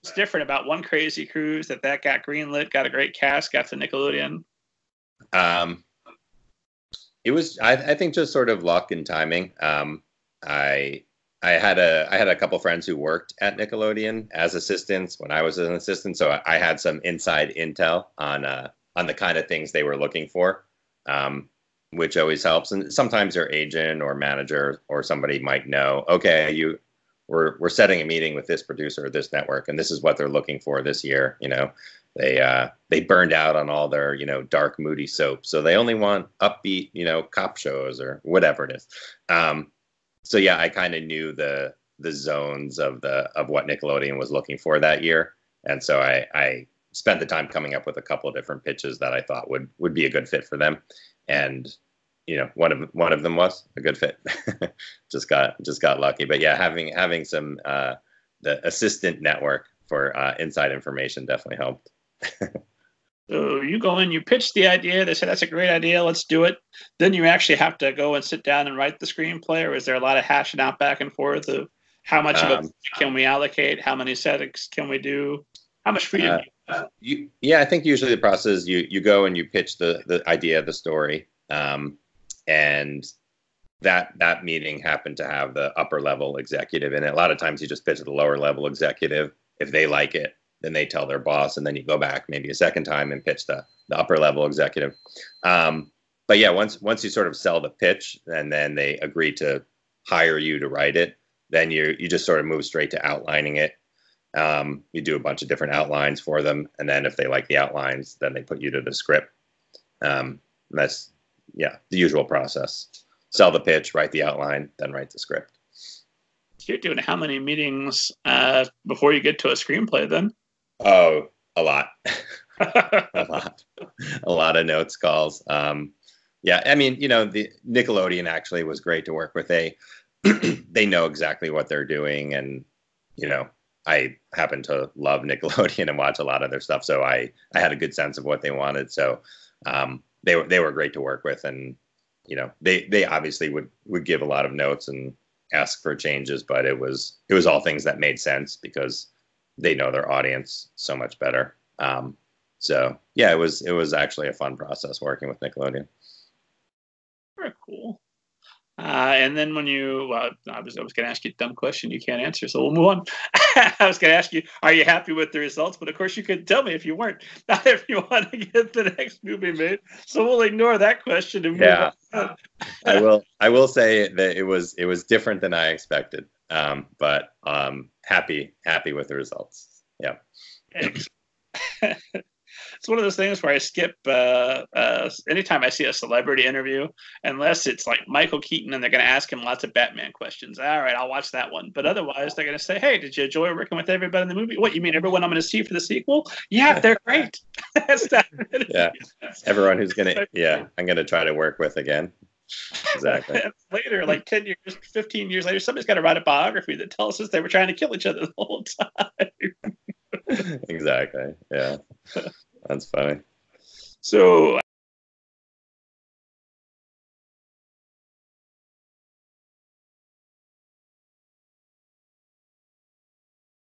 What's different about One Crazy Cruise that got greenlit, got a great cast, got to Nickelodeon? It was, I think, just sort of luck and timing. I had a couple friends who worked at Nickelodeon as assistants when I was an assistant, so I had some inside intel on the kind of things they were looking for, which always helps. And sometimes their agent or manager or somebody might know, okay, we're setting a meeting with this producer or this network, and this is what they're looking for this year. You know, they burned out on all their, you know, dark, moody soaps, so they only want upbeat, you know, cop shows or whatever it is. So yeah, I kind of knew the zones of what Nickelodeon was looking for that year, and so I spent the time coming up with a couple of different pitches that I thought would be a good fit for them, and you know, one of them was a good fit. just got lucky. But yeah, having some the assistant network for inside information definitely helped. So you go in, you pitch the idea, they say that's a great idea, let's do it. Then you actually have to go and sit down and write the screenplay, or is there a lot of hashing out back and forth of how much of it can we allocate, how many settings can we do, how much freedom do you have? Yeah, I think usually the process is you go and you pitch the idea of the story. And that meeting happened to have the upper level executive in it. A lot of times you just pitch to the lower level executive. If they like it, then they tell their boss, and then you go back maybe a second time and pitch the upper level executive. But yeah, once you sort of sell the pitch and then they agree to hire you to write it, then you just sort of move straight to outlining it. You do a bunch of different outlines for them, and then if they like the outlines, then they put you to the script. That's the usual process. Sell the pitch, write the outline, then write the script. You're doing how many meetings before you get to a screenplay then? Oh, a lot. a lot of notes calls. Yeah, I mean, you know, the Nickelodeon actually was great to work with. They know exactly what they're doing, and you know, I happen to love Nickelodeon and watch a lot of their stuff, so I had a good sense of what they wanted. So they were great to work with, and you know, they obviously would give a lot of notes and ask for changes, but it was all things that made sense because they know their audience so much better. So yeah, it was actually a fun process working with Nickelodeon. Very cool. And then when you, I was going to ask you a dumb question you can't answer, so we'll move on. I was going to ask you, are you happy with the results? But of course you couldn't tell me if you weren't. Not if you want to get the next movie made. So we'll ignore that question and move on. I will say that it was different than I expected. But happy with the results. Yeah. It's one of those things where I skip anytime I see a celebrity interview, unless it's like Michael Keaton and they're going to ask him lots of Batman questions. All right, I'll watch that one. But otherwise, they're going to say, hey, did you enjoy working with everybody in the movie? What, you mean everyone I'm going to see for the sequel? Yeah, they're great. Yeah, everyone who's going to, I'm going to try to work with again. Exactly. Later, like 10 years, 15 years later, somebody's got to write a biography that tells us they were trying to kill each other the whole time. Exactly. Yeah. That's funny. So